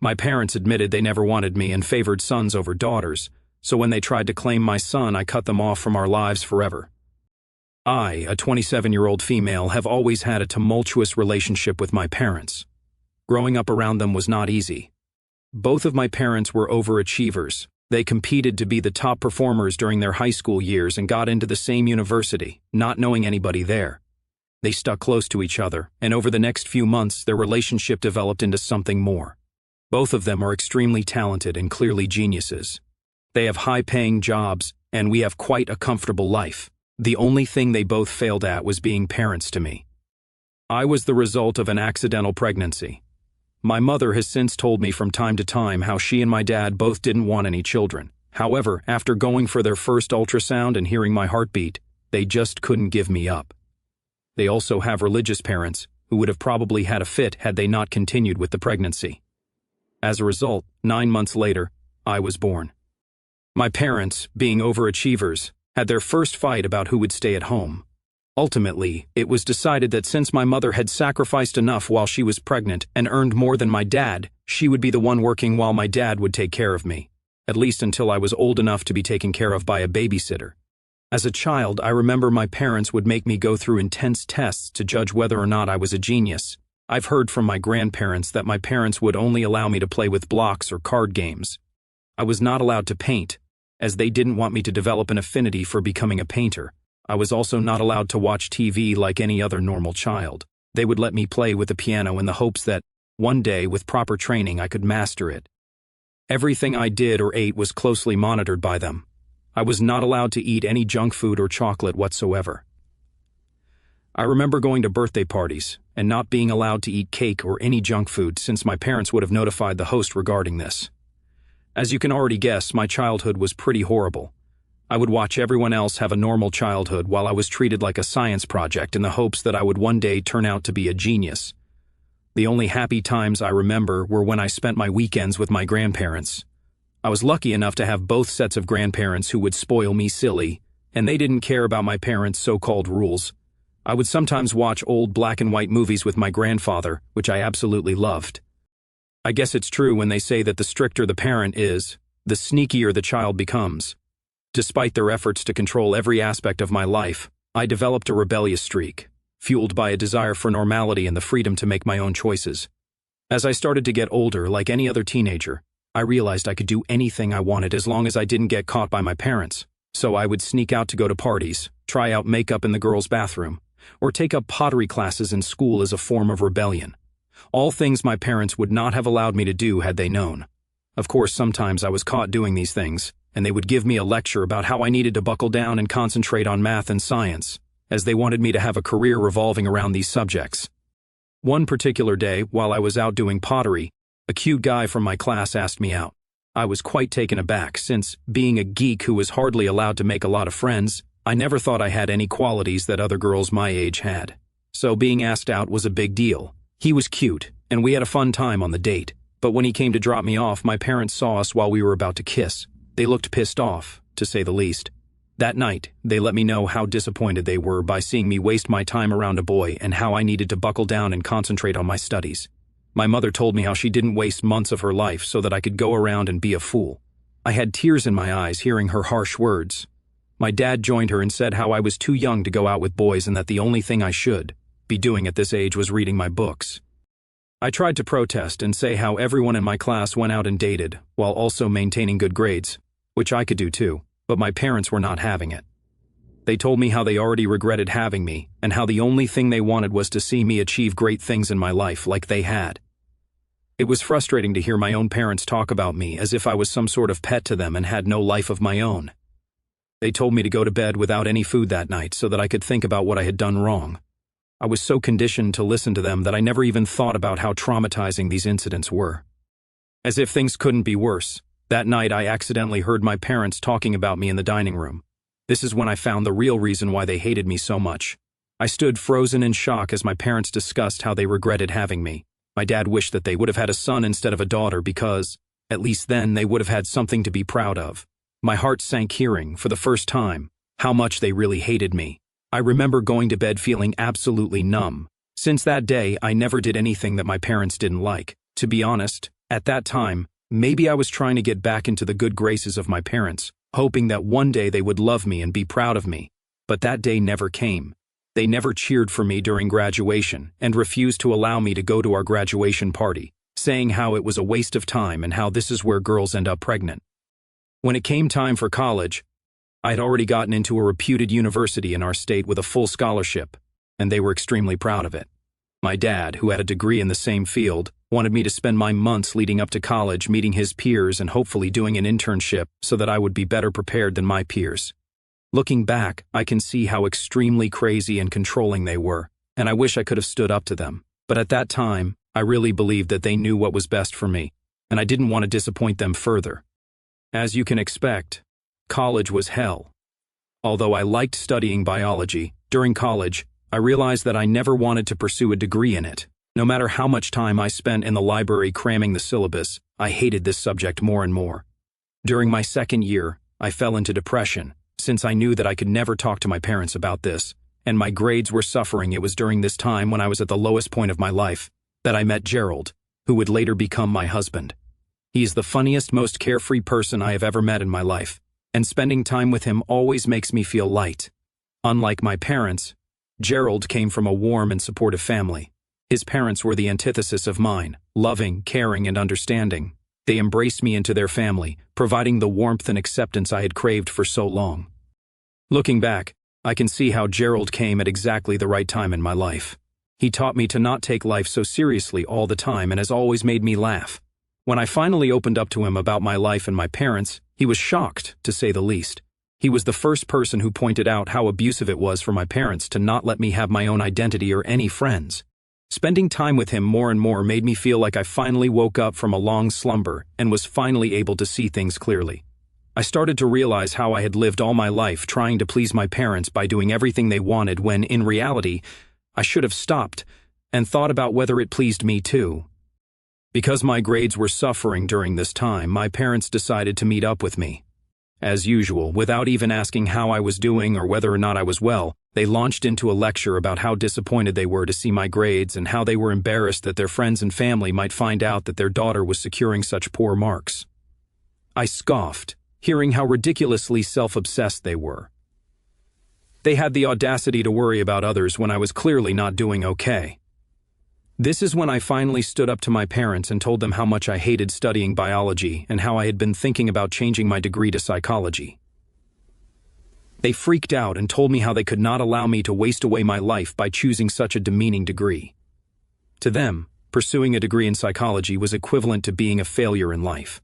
My parents admitted they never wanted me and favored sons over daughters, so when they tried to claim my son, I cut them off from our lives forever. I, a 27-year-old female, have always had a tumultuous relationship with my parents. Growing up around them was not easy. Both of my parents were overachievers. They competed to be the top performers during their high school years and got into the same university, not knowing anybody there. They stuck close to each other, and over the next few months, their relationship developed into something more. Both of them are extremely talented and clearly geniuses. They have high-paying jobs, and we have quite a comfortable life. The only thing they both failed at was being parents to me. I was the result of an accidental pregnancy. My mother has since told me from time to time how she and my dad both didn't want any children. However, after going for their first ultrasound and hearing my heartbeat, they just couldn't give me up. They also have religious parents who would have probably had a fit had they not continued with the pregnancy. As a result, 9 months later, I was born. My parents, being overachievers, had their first fight about who would stay at home. Ultimately, it was decided that since my mother had sacrificed enough while she was pregnant and earned more than my dad, she would be the one working while my dad would take care of me, at least until I was old enough to be taken care of by a babysitter. As a child, I remember my parents would make me go through intense tests to judge whether or not I was a genius. I've heard from my grandparents that my parents would only allow me to play with blocks or card games. I was not allowed to paint, as they didn't want me to develop an affinity for becoming a painter. I was also not allowed to watch TV like any other normal child. They would let me play with the piano in the hopes that, one day, with proper training, I could master it. Everything I did or ate was closely monitored by them. I was not allowed to eat any junk food or chocolate whatsoever. I remember going to birthday parties and not being allowed to eat cake or any junk food since my parents would have notified the host regarding this. As you can already guess, my childhood was pretty horrible. I would watch everyone else have a normal childhood while I was treated like a science project in the hopes that I would one day turn out to be a genius. The only happy times I remember were when I spent my weekends with my grandparents. I was lucky enough to have both sets of grandparents who would spoil me silly, and they didn't care about my parents' so-called rules. I would sometimes watch old black and white movies with my grandfather, which I absolutely loved. I guess it's true when they say that the stricter the parent is, the sneakier the child becomes. Despite their efforts to control every aspect of my life, I developed a rebellious streak, fueled by a desire for normality and the freedom to make my own choices. As I started to get older, like any other teenager, I realized I could do anything I wanted as long as I didn't get caught by my parents. So I would sneak out to go to parties, try out makeup in the girls' bathroom, or take up pottery classes in school as a form of rebellion. All things my parents would not have allowed me to do had they known. Of course, sometimes I was caught doing these things, and they would give me a lecture about how I needed to buckle down and concentrate on math and science, as they wanted me to have a career revolving around these subjects. One particular day, while I was out doing pottery, a cute guy from my class asked me out. I was quite taken aback since, being a geek who was hardly allowed to make a lot of friends, I never thought I had any qualities that other girls my age had. So being asked out was a big deal. He was cute, and we had a fun time on the date, but when he came to drop me off, my parents saw us while we were about to kiss. They looked pissed off, to say the least. That night, they let me know how disappointed they were by seeing me waste my time around a boy and how I needed to buckle down and concentrate on my studies. My mother told me how she didn't waste months of her life so that I could go around and be a fool. I had tears in my eyes hearing her harsh words. My dad joined her and said how I was too young to go out with boys and that the only thing I should be doing at this age was reading my books. I tried to protest and say how everyone in my class went out and dated, while also maintaining good grades, which I could do too, but my parents were not having it. They told me how they already regretted having me, and how the only thing they wanted was to see me achieve great things in my life like they had. It was frustrating to hear my own parents talk about me as if I was some sort of pet to them and had no life of my own. They told me to go to bed without any food that night so that I could think about what I had done wrong. I was so conditioned to listen to them that I never even thought about how traumatizing these incidents were. As if things couldn't be worse, that night I accidentally heard my parents talking about me in the dining room. This is when I found the real reason why they hated me so much. I stood frozen in shock as my parents discussed how they regretted having me. My dad wished that they would have had a son instead of a daughter because, at least then, they would have had something to be proud of. My heart sank hearing, for the first time, how much they really hated me. I remember going to bed feeling absolutely numb. Since that day, I never did anything that my parents didn't like. To be honest, At that time, maybe I was trying to get back into the good graces of my parents, hoping that one day they would love me and be proud of me. But that day never came. They never cheered for me during graduation and refused to allow me to go to our graduation party, saying how it was a waste of time and how this is where girls end up pregnant. When it came time for college, I had already gotten into a reputed university in our state with a full scholarship, and they were extremely proud of it. My dad, who had a degree in the same field, wanted me to spend my months leading up to college meeting his peers and hopefully doing an internship so that I would be better prepared than my peers. Looking back, I can see how extremely crazy and controlling they were, and I wish I could have stood up to them. But at that time, I really believed that they knew what was best for me, and I didn't want to disappoint them further. As you can expect, college was hell. Although I liked studying biology, during college, I realized that I never wanted to pursue a degree in it. No matter how much time I spent in the library cramming the syllabus, I hated this subject more and more. During my second year, I fell into depression, since I knew that I could never talk to my parents about this, and my grades were suffering. It was during this time when I was at the lowest point of my life that I met Gerald, who would later become my husband. He is the funniest, most carefree person I have ever met in my life, and spending time with him always makes me feel light. Unlike my parents, Gerald came from a warm and supportive family. His parents were the antithesis of mine, loving, caring, and understanding. They embraced me into their family, providing the warmth and acceptance I had craved for so long. Looking back, I can see how Gerald came at exactly the right time in my life. He taught me to not take life so seriously all the time and has always made me laugh. When I finally opened up to him about my life and my parents, he was shocked, to say the least. He was the first person who pointed out how abusive it was for my parents to not let me have my own identity or any friends. Spending time with him more and more made me feel like I finally woke up from a long slumber and was finally able to see things clearly. I started to realize how I had lived all my life trying to please my parents by doing everything they wanted when, in reality, I should have stopped and thought about whether it pleased me too. Because my grades were suffering during this time, my parents decided to meet up with me. As usual, without even asking how I was doing or whether or not I was well, they launched into a lecture about how disappointed they were to see my grades and how they were embarrassed that their friends and family might find out that their daughter was securing such poor marks. I scoffed, hearing how ridiculously self-obsessed they were. They had the audacity to worry about others when I was clearly not doing okay. This is when I finally stood up to my parents and told them how much I hated studying biology and how I had been thinking about changing my degree to psychology. They freaked out and told me how they could not allow me to waste away my life by choosing such a demeaning degree. To them, pursuing a degree in psychology was equivalent to being a failure in life.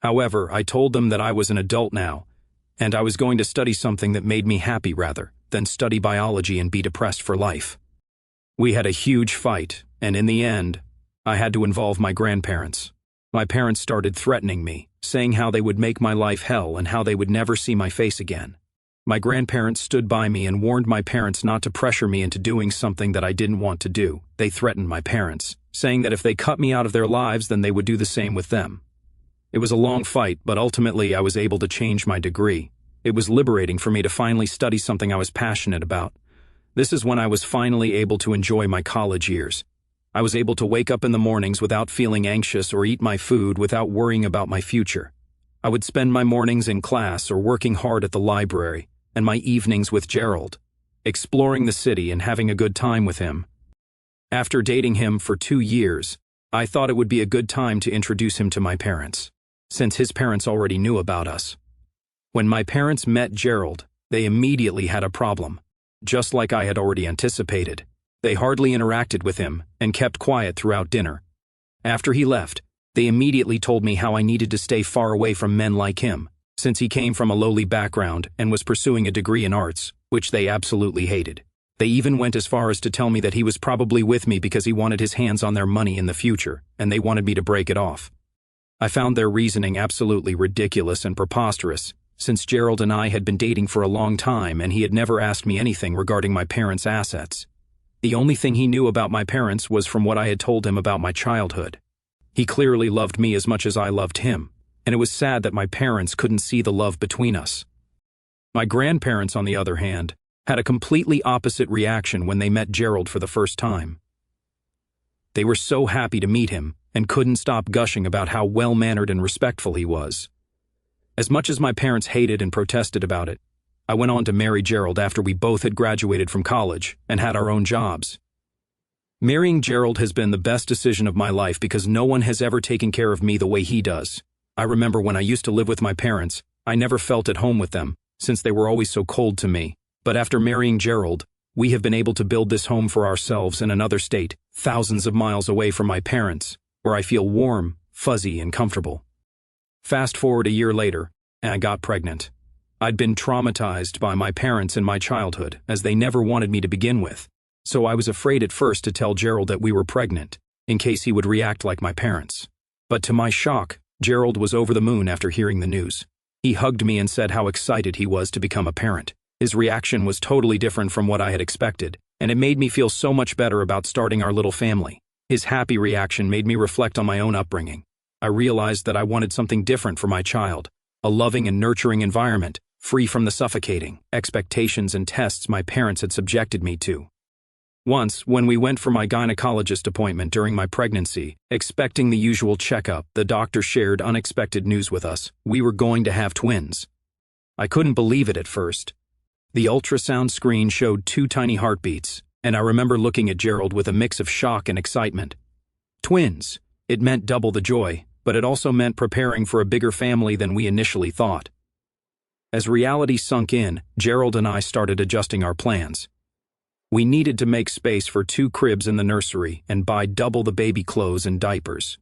However, I told them that I was an adult now, and I was going to study something that made me happy rather than study biology and be depressed for life. We had a huge fight, and in the end, I had to involve my grandparents. My parents started threatening me, saying how they would make my life hell and how they would never see my face again. My grandparents stood by me and warned my parents not to pressure me into doing something that I didn't want to do. They threatened my parents, saying that if they cut me out of their lives, then they would do the same with them. It was a long fight, but ultimately I was able to change my degree. It was liberating for me to finally study something I was passionate about. This is when I was finally able to enjoy my college years. I was able to wake up in the mornings without feeling anxious or eat my food without worrying about my future. I would spend my mornings in class or working hard at the library, and my evenings with Gerald, exploring the city and having a good time with him. After dating him for 2 years, I thought it would be a good time to introduce him to my parents, since his parents already knew about us. When my parents met Gerald, they immediately had a problem. Just like I had already anticipated, they hardly interacted with him and kept quiet throughout dinner. After he left, they immediately told me how I needed to stay far away from men like him, since he came from a lowly background and was pursuing a degree in arts, which they absolutely hated. They even went as far as to tell me that he was probably with me because he wanted his hands on their money in the future, and they wanted me to break it off. I found their reasoning absolutely ridiculous and preposterous, since Gerald and I had been dating for a long time and he had never asked me anything regarding my parents' assets. The only thing he knew about my parents was from what I had told him about my childhood. He clearly loved me as much as I loved him, and it was sad that my parents couldn't see the love between us. My grandparents, on the other hand, had a completely opposite reaction when they met Gerald for the first time. They were so happy to meet him and couldn't stop gushing about how well-mannered and respectful he was. As much as my parents hated and protested about it, I went on to marry Gerald after we both had graduated from college and had our own jobs. Marrying Gerald has been the best decision of my life because no one has ever taken care of me the way he does. I remember when I used to live with my parents, I never felt at home with them, since they were always so cold to me. But after marrying Gerald, we have been able to build this home for ourselves in another state, thousands of miles away from my parents, where I feel warm, fuzzy, and comfortable. Fast forward a year later, and I got pregnant. I'd been traumatized by my parents in my childhood, as they never wanted me to begin with. So I was afraid at first to tell Gerald that we were pregnant, in case he would react like my parents. But to my shock, Gerald was over the moon after hearing the news. He hugged me and said how excited he was to become a parent. His reaction was totally different from what I had expected, and it made me feel so much better about starting our little family. His happy reaction made me reflect on my own upbringing. I realized that I wanted something different for my child, a loving and nurturing environment, free from the suffocating expectations and tests my parents had subjected me to. Once, when we went for my gynecologist appointment during my pregnancy, expecting the usual checkup, the doctor shared unexpected news with us. We were going to have twins. I couldn't believe it at first. The ultrasound screen showed 2 tiny heartbeats, and I remember looking at Gerald with a mix of shock and excitement. Twins. It meant double the joy, but it also meant preparing for a bigger family than we initially thought. As reality sunk in, Gerald and I started adjusting our plans. We needed to make space for 2 cribs in the nursery and buy double the baby clothes and diapers.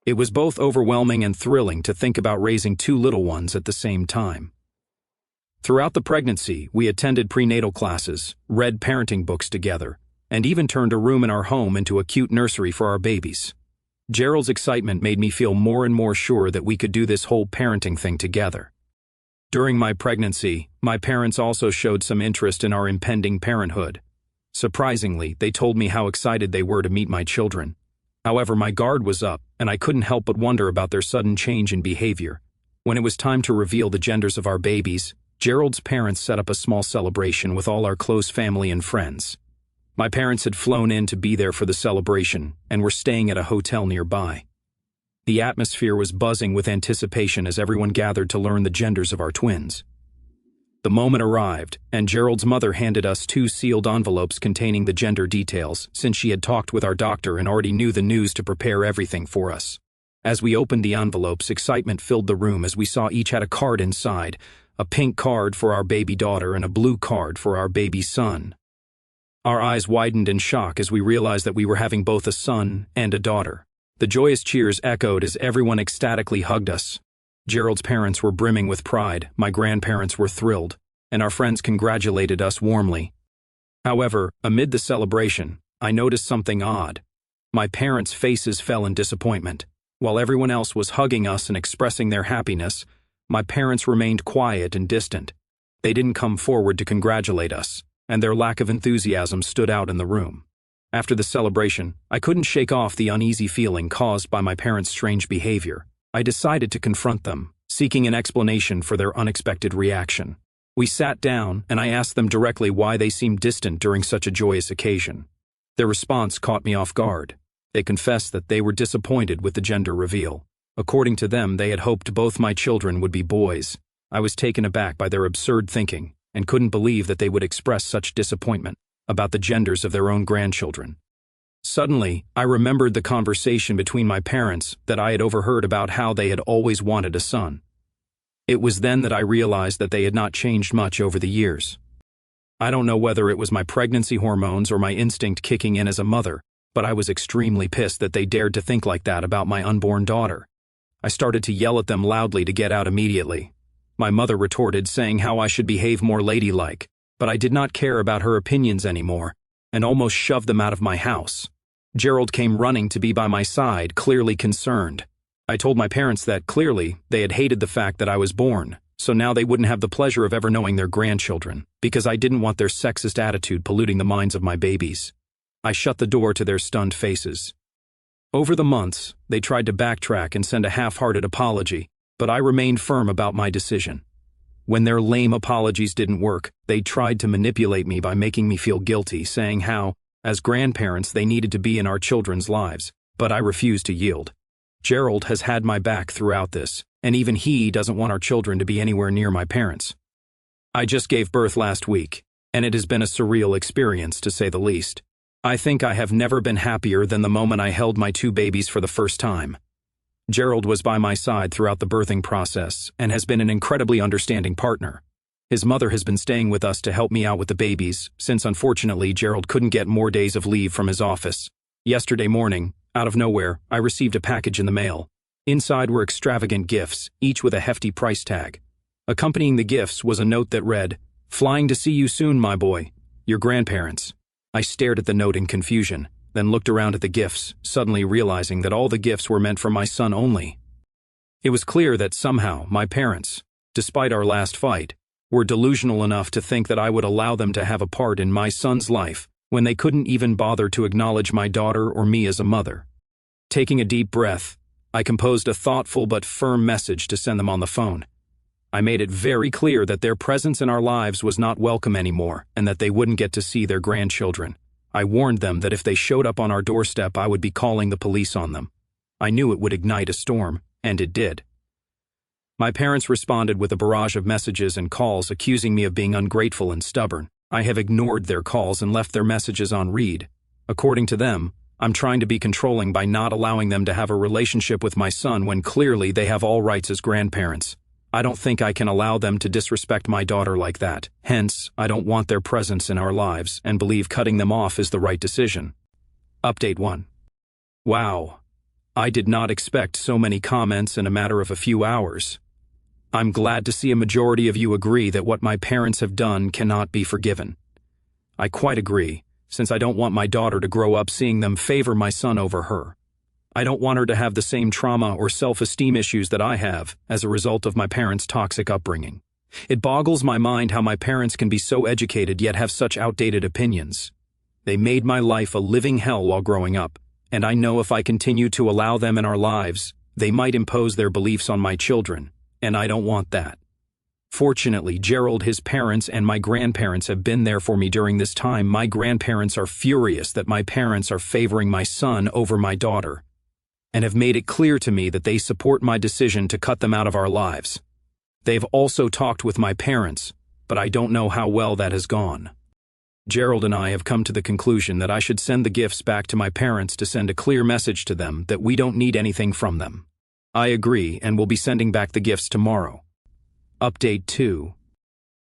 It was both overwhelming and thrilling to think about raising 2 little ones at the same time. Throughout the pregnancy, we attended prenatal classes, read parenting books together, and even turned a room in our home into a cute nursery for our babies. Gerald's excitement made me feel more and more sure that we could do this whole parenting thing together. During my pregnancy, my parents also showed some interest in our impending parenthood. Surprisingly, they told me how excited they were to meet my children. However, my guard was up, and I couldn't help but wonder about their sudden change in behavior. When it was time to reveal the genders of our babies, Gerald's parents set up a small celebration with all our close family and friends. My parents had flown in to be there for the celebration and were staying at a hotel nearby. The atmosphere was buzzing with anticipation as everyone gathered to learn the genders of our twins. The moment arrived, and Gerald's mother handed us 2 sealed envelopes containing the gender details, since she had talked with our doctor and already knew the news to prepare everything for us. As we opened the envelopes, excitement filled the room as we saw each had a card inside, a pink card for our baby daughter and a blue card for our baby son. Our eyes widened in shock as we realized that we were having both a son and a daughter. The joyous cheers echoed as everyone ecstatically hugged us. Gerald's parents were brimming with pride, my grandparents were thrilled, and our friends congratulated us warmly. However, amid the celebration, I noticed something odd. My parents' faces fell in disappointment. While everyone else was hugging us and expressing their happiness, my parents remained quiet and distant. They didn't come forward to congratulate us, and their lack of enthusiasm stood out in the room. After the celebration, I couldn't shake off the uneasy feeling caused by my parents' strange behavior. I decided to confront them, seeking an explanation for their unexpected reaction. We sat down, and I asked them directly why they seemed distant during such a joyous occasion. Their response caught me off guard. They confessed that they were disappointed with the gender reveal. According to them, they had hoped both my children would be boys. I was taken aback by their absurd thinking and couldn't believe that they would express such disappointment about the genders of their own grandchildren. Suddenly, I remembered the conversation between my parents that I had overheard about how they had always wanted a son. It was then that I realized that they had not changed much over the years. I don't know whether it was my pregnancy hormones or my instinct kicking in as a mother, but I was extremely pissed that they dared to think like that about my unborn daughter. I started to yell at them loudly to get out immediately. My mother retorted, saying how I should behave more ladylike, but I did not care about her opinions anymore, and almost shoved them out of my house. Gerald came running to be by my side, clearly concerned. I told my parents that, clearly, they had hated the fact that I was born, so now they wouldn't have the pleasure of ever knowing their grandchildren, because I didn't want their sexist attitude polluting the minds of my babies. I shut the door to their stunned faces. Over the months, they tried to backtrack and send a half-hearted apology, but I remained firm about my decision. When their lame apologies didn't work, they tried to manipulate me by making me feel guilty, saying how As grandparents, they needed to be in our children's lives, but I refused to yield. Gerald has had my back throughout this, and even he doesn't want our children to be anywhere near my parents. I just gave birth last week, and it has been a surreal experience, to say the least. I think I have never been happier than the moment I held my 2 babies for the first time. Gerald was by my side throughout the birthing process and has been an incredibly understanding partner. His mother has been staying with us to help me out with the babies, since unfortunately Gerald couldn't get more days of leave from his office. Yesterday morning, out of nowhere, I received a package in the mail. Inside were extravagant gifts, each with a hefty price tag. Accompanying the gifts was a note that read, "Flying to see you soon, my boy. Your grandparents." I stared at the note in confusion, then looked around at the gifts, suddenly realizing that all the gifts were meant for my son only. It was clear that somehow my parents, despite our last fight, were delusional enough to think that I would allow them to have a part in my son's life when they couldn't even bother to acknowledge my daughter or me as a mother. Taking a deep breath, I composed a thoughtful but firm message to send them on the phone. I made it very clear that their presence in our lives was not welcome anymore and that they wouldn't get to see their grandchildren. I warned them that if they showed up on our doorstep, I would be calling the police on them. I knew it would ignite a storm, and it did. My parents responded with a barrage of messages and calls accusing me of being ungrateful and stubborn. I have ignored their calls and left their messages on read. According to them, I'm trying to be controlling by not allowing them to have a relationship with my son when clearly they have all rights as grandparents. I don't think I can allow them to disrespect my daughter like that. Hence, I don't want their presence in our lives and believe cutting them off is the right decision. Update 1. Wow. I did not expect so many comments in a matter of a few hours. I'm glad to see a majority of you agree that what my parents have done cannot be forgiven. I quite agree, since I don't want my daughter to grow up seeing them favor my son over her. I don't want her to have the same trauma or self-esteem issues that I have as a result of my parents' toxic upbringing. It boggles my mind how my parents can be so educated yet have such outdated opinions. They made my life a living hell while growing up, and I know if I continue to allow them in our lives, they might impose their beliefs on my children, and I don't want that. Fortunately, Gerald, his parents, and my grandparents have been there for me during this time. My grandparents are furious that my parents are favoring my son over my daughter, and have made it clear to me that they support my decision to cut them out of our lives. They've also talked with my parents, but I don't know how well that has gone. Gerald and I have come to the conclusion that I should send the gifts back to my parents to send a clear message to them that we don't need anything from them. I agree and will be sending back the gifts tomorrow. Update 2.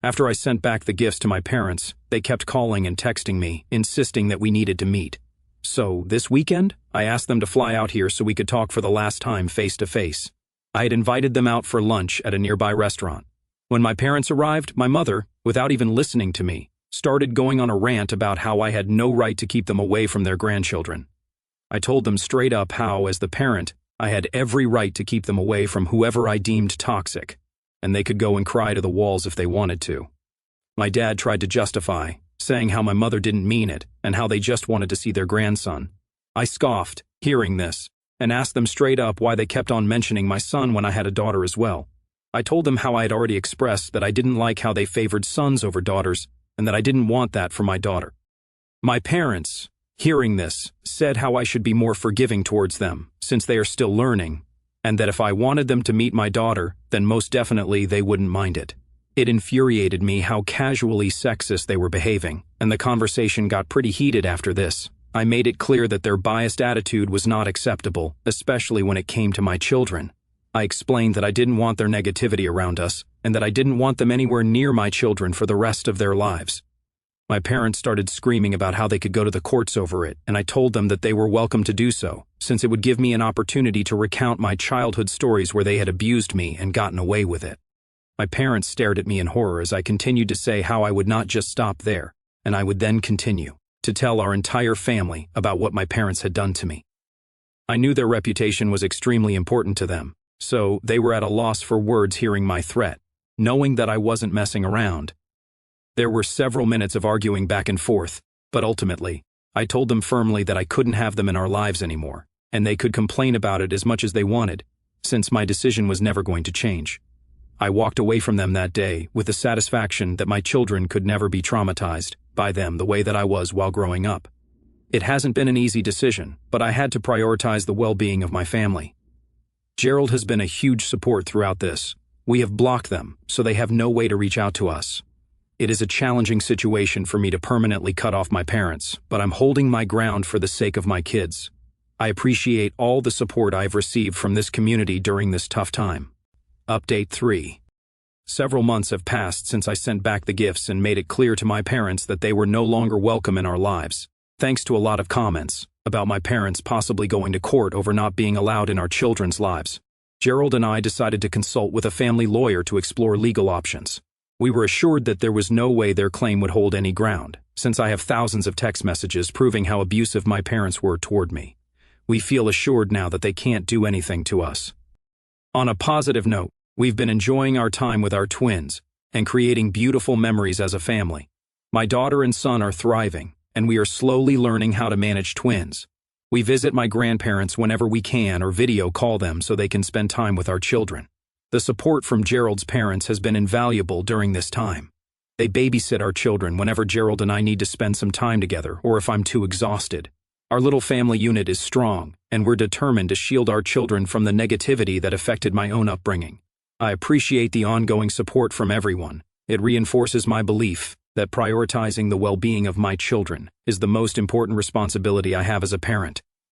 After I sent back the gifts to my parents, they kept calling and texting me, insisting that we needed to meet. So, this weekend, I asked them to fly out here so we could talk for the last time face to face. I had invited them out for lunch at a nearby restaurant. When my parents arrived, my mother, without even listening to me, started going on a rant about how I had no right to keep them away from their grandchildren. I told them straight up how, as the parent, I had every right to keep them away from whoever I deemed toxic, and they could go and cry to the walls if they wanted to. My dad tried to justify, saying how my mother didn't mean it and how they just wanted to see their grandson. I scoffed, hearing this, and asked them straight up why they kept on mentioning my son when I had a daughter as well. I told them how I had already expressed that I didn't like how they favored sons over daughters and that I didn't want that for my daughter. My parents, hearing this, said how I should be more forgiving towards them, since they are still learning, and that if I wanted them to meet my daughter, then most definitely they wouldn't mind it. It infuriated me how casually sexist they were behaving, and the conversation got pretty heated after this. I made it clear that their biased attitude was not acceptable, especially when it came to my children. I explained that I didn't want their negativity around us, and that I didn't want them anywhere near my children for the rest of their lives. My parents started screaming about how they could go to the courts over it, and I told them that they were welcome to do so, since it would give me an opportunity to recount my childhood stories where they had abused me and gotten away with it. My parents stared at me in horror as I continued to say how I would not just stop there, and I would then continue to tell our entire family about what my parents had done to me. I knew their reputation was extremely important to them, so they were at a loss for words hearing my threat, knowing that I wasn't messing around. There were several minutes of arguing back and forth, but ultimately, I told them firmly that I couldn't have them in our lives anymore, and they could complain about it as much as they wanted, since my decision was never going to change. I walked away from them that day with the satisfaction that my children could never be traumatized by them the way that I was while growing up. It hasn't been an easy decision, but I had to prioritize the well-being of my family. Gerald has been a huge support throughout this. We have blocked them, so they have no way to reach out to us. It is a challenging situation for me to permanently cut off my parents, but I'm holding my ground for the sake of my kids. I appreciate all the support I've received from this community during this tough time. Update 3. Several months have passed since I sent back the gifts and made it clear to my parents that they were no longer welcome in our lives, thanks to a lot of comments about my parents possibly going to court over not being allowed in our children's lives. Gerald and I decided to consult with a family lawyer to explore legal options. We were assured that there was no way their claim would hold any ground, since I have thousands of text messages proving how abusive my parents were toward me. We feel assured now that they can't do anything to us. On a positive note, we've been enjoying our time with our twins and creating beautiful memories as a family. My daughter and son are thriving, and we are slowly learning how to manage twins. We visit my grandparents whenever we can or video call them so they can spend time with our children. The support from Gerald's parents has been invaluable during this time. They babysit our children whenever Gerald and I need to spend some time together or if I'm too exhausted. Our little family unit is strong, and we're determined to shield our children from the negativity that affected my own upbringing. I appreciate the ongoing support from everyone. It reinforces my belief that prioritizing the well-being of my children is the most important responsibility I have as a parent.